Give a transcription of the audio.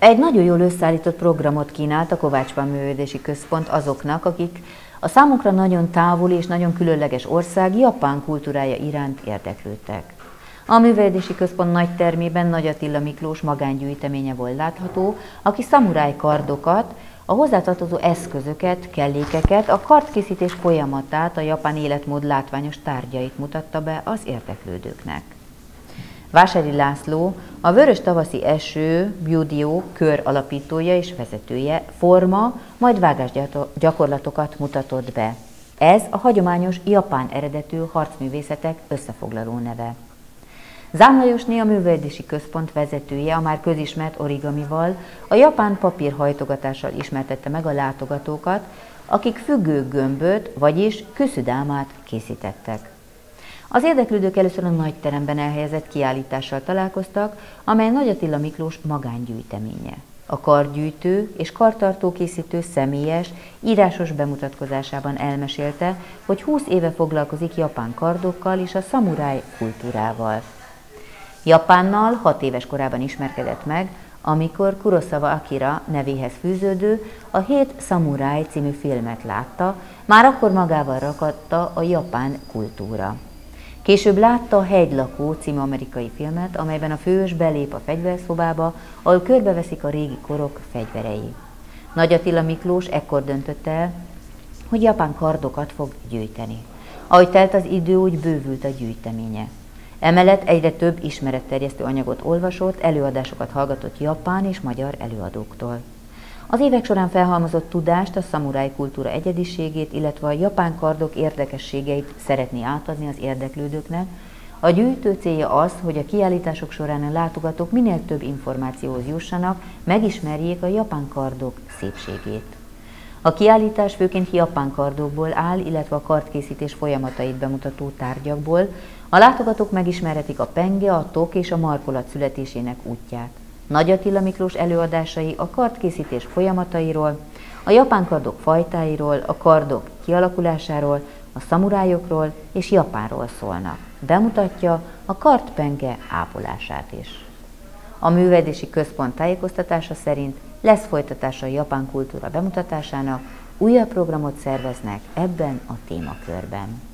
Egy nagyon jól összeállított programot kínált a Kovács Művelődési Központ azoknak, akik a számukra nagyon távoli és nagyon különleges ország Japán kultúrája iránt érdeklődtek. A Művelődési Központ nagy termében Nagy Attila Miklós magángyűjteménye volt látható, aki szamuráj kardokat, a hozzátartozó eszközöket, kellékeket, a kardkészítés folyamatát, a japán életmód látványos tárgyait mutatta be az érdeklődőknek. Vásári László, a Vörös tavaszi eső Bjudio kör alapítója és vezetője forma, majd vágásgyakorlatokat mutatott be. Ez a hagyományos japán eredetű harcművészetek összefoglaló neve. Zám Lajosné, a Művelődési Központ vezetője a már közismert origamival, a japán papírhajtogatással ismertette meg a látogatókat, akik függő gömböt, vagyis küszüdámát készítettek. Az érdeklődők először a nagy teremben elhelyezett kiállítással találkoztak, amely Nagy Attila Miklós magángyűjteménye. A kardgyűjtő és kartartó készítő személyes, írásos bemutatkozásában elmesélte, hogy 20 éve foglalkozik japán kardokkal és a szamuráj kultúrával. Japánnal 6 éves korában ismerkedett meg, amikor Kurosawa Akira nevéhez fűződő a 7 szamuráj című filmet látta, már akkor magával ragadta a japán kultúra. Később látta a Hegylakó című amerikai filmet, amelyben a főhős belép a fegyverszobába, ahol körbeveszik a régi korok fegyverei. Nagy Attila Miklós ekkor döntött el, hogy japán kardokat fog gyűjteni. Ahogy telt az idő, úgy bővült a gyűjteménye. Emellett egyre több ismeretterjesztő anyagot olvasott, előadásokat hallgatott japán és magyar előadóktól. Az évek során felhalmozott tudást, a szamuráj kultúra egyediségét, illetve a japán kardok érdekességeit szeretné átadni az érdeklődőknek. A gyűjtő célja az, hogy a kiállítások során a látogatók minél több információhoz jussanak, megismerjék a japán kardok szépségét. A kiállítás főként japán kardokból áll, illetve a kardkészítés folyamatait bemutató tárgyakból. A látogatók megismerhetik a penge, a tok és a markolat születésének útját. Nagy Attila Miklós előadásai a kardkészítés folyamatairól, a japán kardok fajtáiról, a kardok kialakulásáról, a szamurájokról és Japánról szólnak. Bemutatja a kardpenge ápolását is. A Művelődési Központ tájékoztatása szerint lesz folytatása a japán kultúra bemutatásának, újabb programot szerveznek ebben a témakörben.